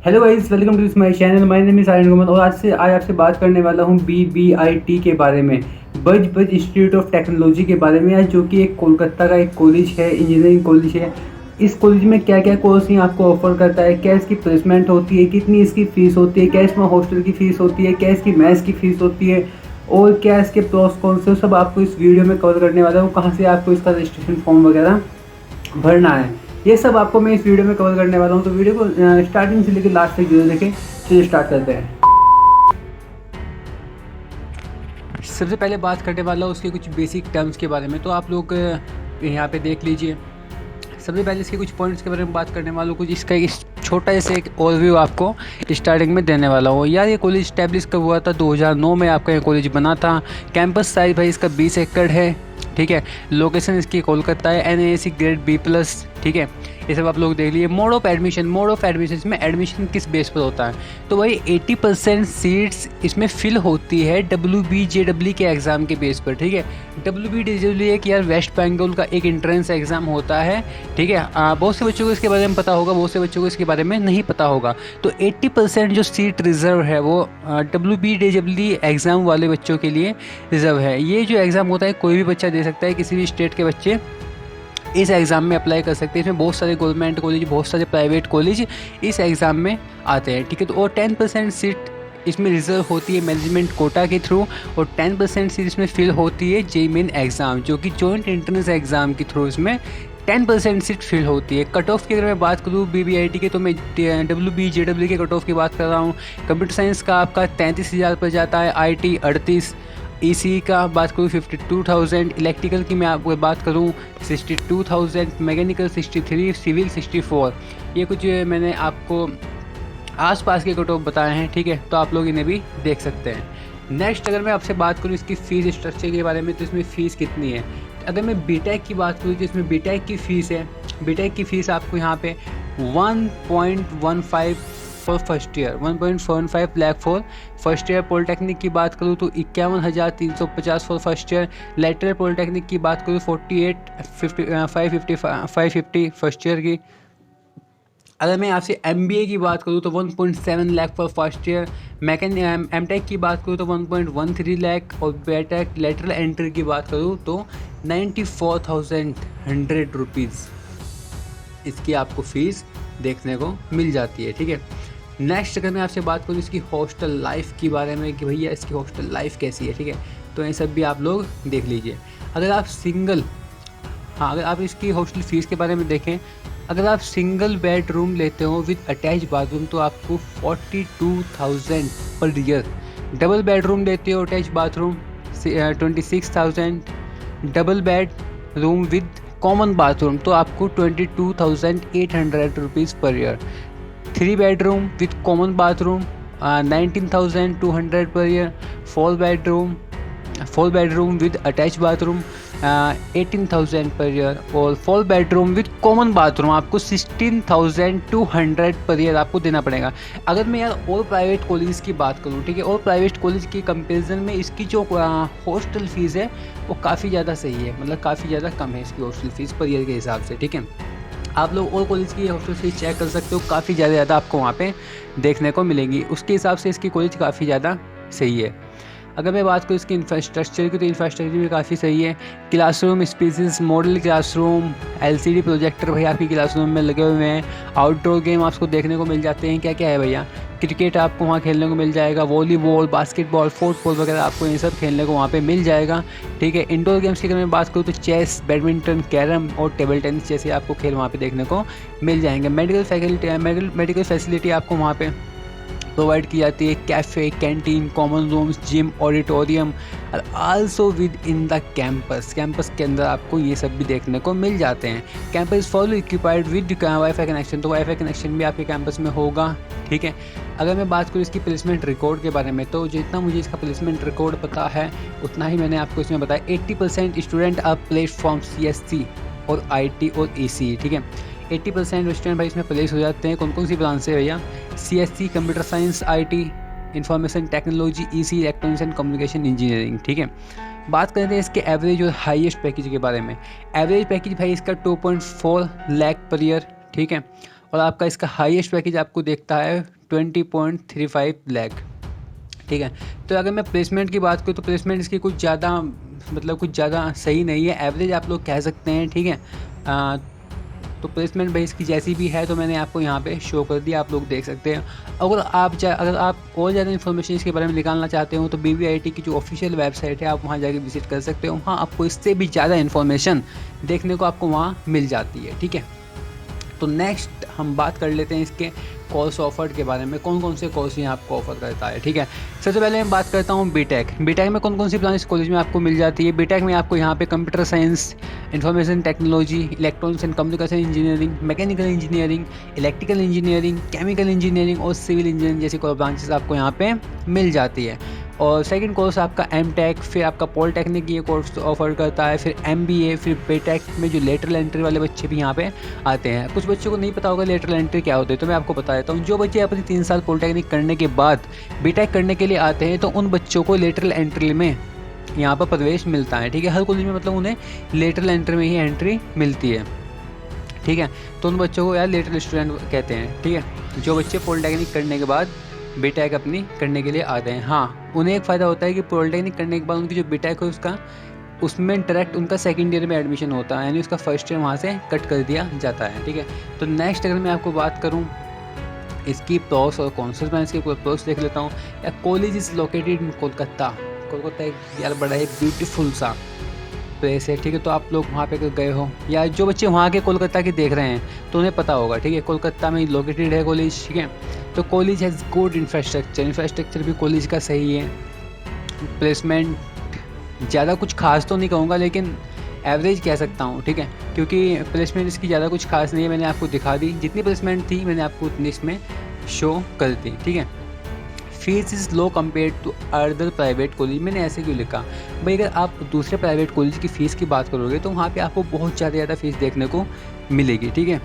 Hello guys, welcome to this my channel. My name is Aryan Guman और आज आपसे बात करने वाला हूँ BBIT के बारे में, बज बज इंस्टीट्यूट ऑफ टेक्नोलॉजी के बारे में, जो कि एक कोलकाता का एक कॉलेज है, इंजीनियरिंग कॉलेज है। इस कॉलेज में क्या क्या कोर्स आपको ऑफर करता है, क्या इसकी प्लेसमेंट होती है, कितनी इसकी फ़ीस होती है, क्या इसमें हॉस्टल की फ़ीस होती है, क्या इसकी मैथ्स की फ़ीस होती है और क्या इसके प्रोस कौन से, सब आपको इस वीडियो में कवर करने वाला हूँ। कहाँ से आपको इसका रजिस्ट्रेशन फॉर्म वगैरह भरना है, ये सब आपको मैं इस वीडियो में कवर करने वाला हूँ। तो वीडियो को स्टार्टिंग से लेकर लास्ट तक जरूर देखें। चलिए स्टार्ट करते हैं। सबसे पहले बात करने वाला हूँ उसके कुछ बेसिक टर्म्स के बारे में, तो आप लोग यहाँ पे देख लीजिए। सबसे पहले इसके कुछ पॉइंट्स के बारे में बात करने वाला हूँ, कुछ इसका एक छोटा सा एक ओवरव्यू आपको स्टार्टिंग में देने वाला हूँ। यार ये कॉलेज स्टैब्लिश कब हुआ था? 2009 में आपका ये कॉलेज बना था। कैंपस साइज भाई इसका 20 एकड़ है, ठीक है। लोकेशन इसकी कोलकाता है। NAC ग्रेड B+, ठीक है। ये सब आप लोग देख लीजिए। मोड ऑफ एडमिशन इसमें एडमिशन किस बेस पर होता है? तो भाई 80% सीट्स इसमें फिल होती है WBJW के एग्ज़ाम के बेस पर, ठीक है। WBJW एक यार वेस्ट बंगाल का एक एंट्रेंस एग्ज़ाम होता है, ठीक है। बहुत से बच्चों को इसके बारे में पता होगा, बहुत से बच्चों को इसके बारे में नहीं पता होगा। तो 80% जो सीट रिज़र्व है वो WBJW एग्ज़ाम वाले बच्चों के लिए रिज़र्व है। ये जो एग्ज़ाम होता है कोई भी बच्चा दे सकता है, किसी भी स्टेट के बच्चे इस एग्ज़ाम में अप्लाई कर सकते हैं। इसमें बहुत सारे गवर्नमेंट कॉलेज, बहुत सारे प्राइवेट कॉलेज इस एग्ज़ाम में आते हैं, ठीक है। तो और 10% सीट इसमें रिजर्व होती है मैनेजमेंट कोटा के थ्रू, और 10% सीट इसमें फिल होती है JEE मेन एग्ज़ाम, जो कि जॉइंट एंट्रेंस एग्ज़ाम के थ्रू इसमें 10% सीट फिल होती है। कट ऑफ की अगर मैं बात करूँ BBIT के, तो मैं WBJW के कट ऑफ की बात कर रहा हूँ। कंप्यूटर साइंस का आपका 33,000 पर जाता है, IT 38, EC का बात करूँ 52,000, इलेक्ट्रिकल की मैं आपको बात करूँ 62,000, मैकेनिकल 63, सिविल 64। ये कुछ मैंने आपको आसपास के कट ऑफ बताए हैं, ठीक है। तो आप लोग इन्हें भी देख सकते हैं। नेक्स्ट अगर मैं आपसे बात करूँ इसकी फ़ीस स्ट्रक्चर के बारे में, तो इसमें फ़ीस कितनी है? अगर मैं BTech की बात करूँ तो इसमें BTech की फ़ीस है, BTech की फ़ीस आपको यहाँ पे 1.15 for first year, 1.75 lakh for first year. Polytechnic की बात करूँ तो 51,350 for first year. Lateral polytechnic की बात करूँ 550 फर्स्ट ईयर की। अगर मैं आपसे MBA की बात करूँ तो 1.7 lakh for first year. MTech की बात करूँ तो 1.13 लाख, और BTech लेटरल एंट्री की बात करूँ तो 94,100 रुपीज़ इसकी आपको फ़ीस देखने को मिल जाती है, ठीक है। नेक्स्ट अगर मैं आपसे बात करूँ इसकी हॉस्टल लाइफ के बारे में कि भैया इसकी हॉस्टल लाइफ कैसी है, ठीक है, तो ये सब भी आप लोग देख लीजिए। अगर आप अगर आप इसकी हॉस्टल फीस के बारे में देखें, अगर आप सिंगल बेडरूम लेते हो विद अटैच बाथरूम तो आपको 42,000 पर ईयर। डबल बेडरूम लेते हो attach bathroom 26,000। Double bed room with common bathroom तो आपको 22,800 rupees per year. 3 bedroom with common bathroom 19,200 per year. 4 bedroom with attach bathroom 18,000 per year, और 4 bedroom with common bathroom आपको 16,200 per year आपको देना पड़ेगा। अगर मैं यार और प्राइवेट कॉलेज की बात करूँ, ठीक है, और प्राइवेट कॉलेज के कंपेरिजन में इसकी जो हॉस्टल फीस है वो काफ़ी ज़्यादा सही है, मतलब काफ़ी ज़्यादा कम है इसकी हॉस्टल फीस पर ईयर के हिसाब से, ठीक है। आप लोग और कॉलेज की हॉस्टल फीस चेक कर सकते हो, काफ़ी ज़्यादा आपको वहाँ पे देखने को मिलेंगी। उसके हिसाब से इसकी कॉलेज काफ़ी ज़्यादा सही है। अगर मैं बात करूँ इसकी इंफ्रास्ट्रक्चर की, तो इंफ्रास्ट्रक्चर भी काफ़ी सही है। Classroom spaces, model classroom, LCD projector भाई आपकी क्लासरूम में लगे हुए हैं। आउटडोर गेम आपको देखने को मिल जाते हैं। क्या क्या है भैया? क्रिकेट आपको वहाँ खेलने को मिल जाएगा, वॉलीबॉल, बास्केटबॉल, फुटबॉल वगैरह आपको ये सब खेलने को वहाँ पे मिल जाएगा, ठीक है। इंडोर गेम्स की अगर मैं बात करूँ तो चेस, बैडमिंटन, कैरम और टेबल टेनिस जैसे आपको खेल वहाँ पे देखने को मिल जाएंगे। मेडिकल फैसिलिटी आपको वहाँ पे प्रोवाइड की जाती है। Cafe, canteen, common rooms, gym, auditorium, और also within the campus के अंदर आपको ये सब भी देखने को मिल जाते हैं। Campus full equipped with wifi connection, तो वाईफाई कनेक्शन भी आपके कैंपस में होगा, ठीक है। अगर मैं बात करूँ इसकी प्लेसमेंट रिकॉर्ड के बारे में, तो जितना मुझे इसका प्लेसमेंट रिकॉर्ड पता है उतना ही मैंने आपको इसमें बताया। 80% स्टूडेंट आर प्लेटफॉर्म CSC और IT और EC, ठीक है। 80% स्टूडेंट भाई इसमें प्लेस हो जाते हैं। कौन कौन सी ब्रांच है भैया? CSC computer science, IT information technology, EC electronics and communication engineering, ठीक है। बात करते हैं इसके एवरेज और हाईएस्ट पैकेज के बारे में। एवरेज पैकेज भाई इसका 2.4 लाख पर ईयर, ठीक है। और आपका इसका हाईएस्ट पैकेज आपको देखता है 20.35 लाख, ठीक है। तो अगर मैं प्लेसमेंट की बात करूँ तो प्लेसमेंट इसकी कुछ ज़्यादा मतलब कुछ ज़्यादा सही नहीं है, एवरेज आप लोग कह सकते हैं, ठीक है। तो प्लेसमेंट भाई इसकी जैसी भी है तो मैंने आपको यहाँ पे शो कर दिया, आप लोग देख सकते हैं। अगर आप और ज़्यादा इन्फॉर्मेशन इसके बारे में निकालना चाहते हो तो BBIT की जो ऑफिशियल वेबसाइट है आप वहाँ जाके विजिट कर सकते हो। हाँ, आपको इससे भी ज़्यादा इन्फॉर्मेशन देखने को आपको वहाँ मिल जाती है, ठीक है। तो नेक्स्ट हम बात कर लेते हैं इसके कोर्स ऑफर्ड के बारे में, कौन कौन से कोर्स यहाँ आपको ऑफर करता है, ठीक है। सबसे पहले मैं बात करता हूँ बीटेक में कौन कौन सी ब्रांच कॉलेज में आपको मिल जाती है। बीटेक में आपको यहाँ पे computer science, information technology, electronics and communication engineering, mechanical engineering, electrical engineering, chemical engineering और सिविल इंजीनियरिंग जैसी ब्रांचेस आपको यहाँ पे मिल जाती है। और सेकंड कोर्स आपका एमटेक, फिर आपका पॉलिटेक्निक ये कोर्स ऑफर करता है, फिर MBA, फिर बीटेक में जो लेटरल एंट्री वाले बच्चे भी यहाँ पे आते हैं। कुछ बच्चों को नहीं पता होगा लेटरल एंट्री क्या होती है, तो मैं आपको बता देता हूँ। जो बच्चे अपनी 3 साल पॉलिटेक्निक करने के बाद बीटेक करने के लिए आते हैं तो उन बच्चों को लेटरल एंट्री में यहाँ पर प्रवेश मिलता है, ठीक है। हर कॉलेज में मतलब उन्हें लेटरल एंट्री में ही एंट्री मिलती है, ठीक है। तो उन बच्चों को यार लेटरल स्टूडेंट कहते हैं, ठीक है, जो बच्चे पॉलिटेक्निक करने के बाद बीटेक अपनी करने के लिए आते हैं। हाँ, उन्हें एक फ़ायदा होता है कि पॉलिटेक्निक करने के बाद उनकी जो बीटेक है उसमें डायरेक्ट उनका सेकंड ईयर में एडमिशन होता है, यानी उसका फर्स्ट ईयर वहाँ से कट कर दिया जाता है, ठीक है। तो नेक्स्ट अगर मैं आपको बात करूँ इसकी प्रोस और कॉन्सेप्ट, मैं इसके प्रोस देख लेता हूँ। या college is located in Kolkata एक यार बड़ा ही ब्यूटीफुल सा प्लेस है, ठीक है। तो आप लोग वहाँ पे अगर गए हो या जो बच्चे वहाँ के कोलकाता के देख रहे हैं तो उन्हें पता होगा, ठीक है, कोलकाता में लोकेटेड है कॉलेज, ठीक है। तो कॉलेज हैज़ गुड इंफ्रास्ट्रक्चर भी कॉलेज का सही है। प्लेसमेंट ज़्यादा कुछ खास तो नहीं कहूँगा लेकिन एवरेज कह सकता हूँ, ठीक है, क्योंकि प्लेसमेंट इसकी ज़्यादा कुछ खास नहीं है। मैंने आपको दिखा दी, जितनी प्लेसमेंट थी मैंने आपको उतनी इसमें शो कर दी, ठीक है। Fees is low compare to other private college, मैंने ऐसे क्यों लिखा भाई, अगर आप दूसरे प्राइवेट कॉलेज की फ़ीस की बात करोगे तो वहाँ पे आपको बहुत ज़्यादा फ़ीस देखने को मिलेगी, ठीक है।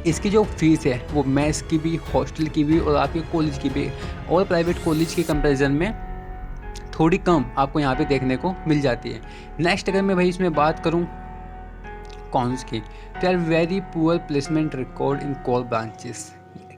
इसकी जो फ़ीस है वो मेस की भी, हॉस्टल की भी और आपके कॉलेज की भी, और प्राइवेट कॉलेज के कंपैरिजन में थोड़ी कम आपको यहाँ पे देखने को मिल जाती है। नेक्स्ट अगर मैं भाई इसमें बात करूँ कॉन्स की, तो यार very poor placement record in core branches,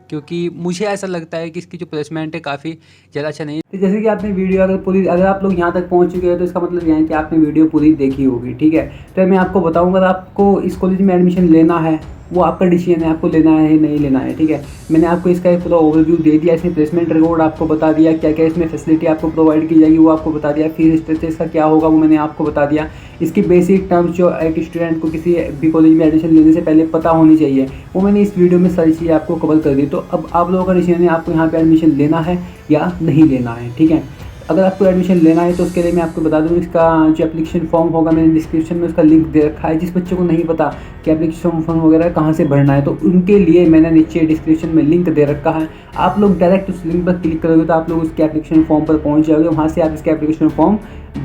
क्योंकि मुझे ऐसा लगता है कि इसकी जो प्लेसमेंट है काफ़ी ज़्यादा अच्छा नहीं है। तो जैसे कि आपने वीडियो अगर आप लोग यहाँ तक पहुँच चुके हैं तो इसका मतलब यह है कि आपने वीडियो पूरी देखी होगी, ठीक है। तो मैं आपको बताऊँगा, अगर आपको इस कॉलेज में एडमिशन लेना है वो आपका डिसीजन है, आपको लेना है नहीं लेना है, ठीक है। मैंने आपको इसका एक पूरा ओवरव्यू दे दिया, इसमें प्लेसमेंट रिकॉर्ड आपको बता दिया, क्या क्या इसमें फैसिलिटी आपको प्रोवाइड की जाएगी वो आपको बता दिया, फीस स्ट्रक्चर इसका क्या होगा वो मैंने आपको बता दिया। इसकी बेसिक टर्म्स जो एक स्टूडेंट को किसी भी कॉलेज में एडमिशन लेने से पहले पता होनी चाहिए वो मैंने इस वीडियो में सारी चीज़ें आपको कवर कर दी। तो अब आप लोगों का डिसीजन है आपको यहाँ पर एडमिशन लेना है या नहीं लेना है, ठीक है। अगर आपको एडमिशन लेना है तो उसके लिए मैं आपको बता दूँ, इसका जो एप्लीकेशन फॉर्म होगा मैंने डिस्क्रिप्शन में उसका लिंक दे रखा है। जिस बच्चों को नहीं पता कि एप्लीकेशन फॉर्म वगैरह कहाँ से भरना है तो उनके लिए मैंने नीचे डिस्क्रिप्शन में लिंक दे रखा है। आप लोग डायरेक्ट उस लिंक पर क्लिक करोगे तो आप लोग उसके एप्लीकेशन फॉर्म पर पहुँच जाओगे, वहाँ से आप इसके एप्लीकेशन फॉर्म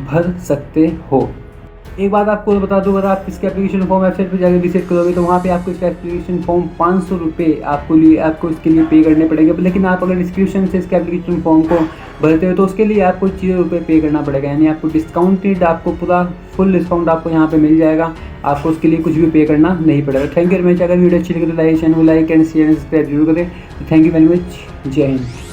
भर सकते हो। एक बात आपको बता दूँ, अगर आप इसके एप्लीकेशन फॉर्म वेबसाइट पर जाकर विजिट करोगे तो वहाँ पे आपको इसका एप्लीकेशन फॉर्म 500 रुपये आपको इसके लिए पे करने पड़ेंगे। लेकिन आप अगर डिस्क्रिप्शन से इसके एप्लीकेशन फॉर्म को भरते हो तो उसके लिए आपको 0 रुपये पे करना पड़ेगा, यानी आपको डिस्काउंटेड, आपको पूरा फुल डिस्काउंट आपको यहाँ पे मिल जाएगा, आपको उसके लिए कुछ भी पे करना नहीं पड़ेगा। Thank you very much. अगर वीडियो अच्छी लगे तो लाइक, चैनल को like and share and subscribe जरूर करें। Thank you very much. जय हिंद।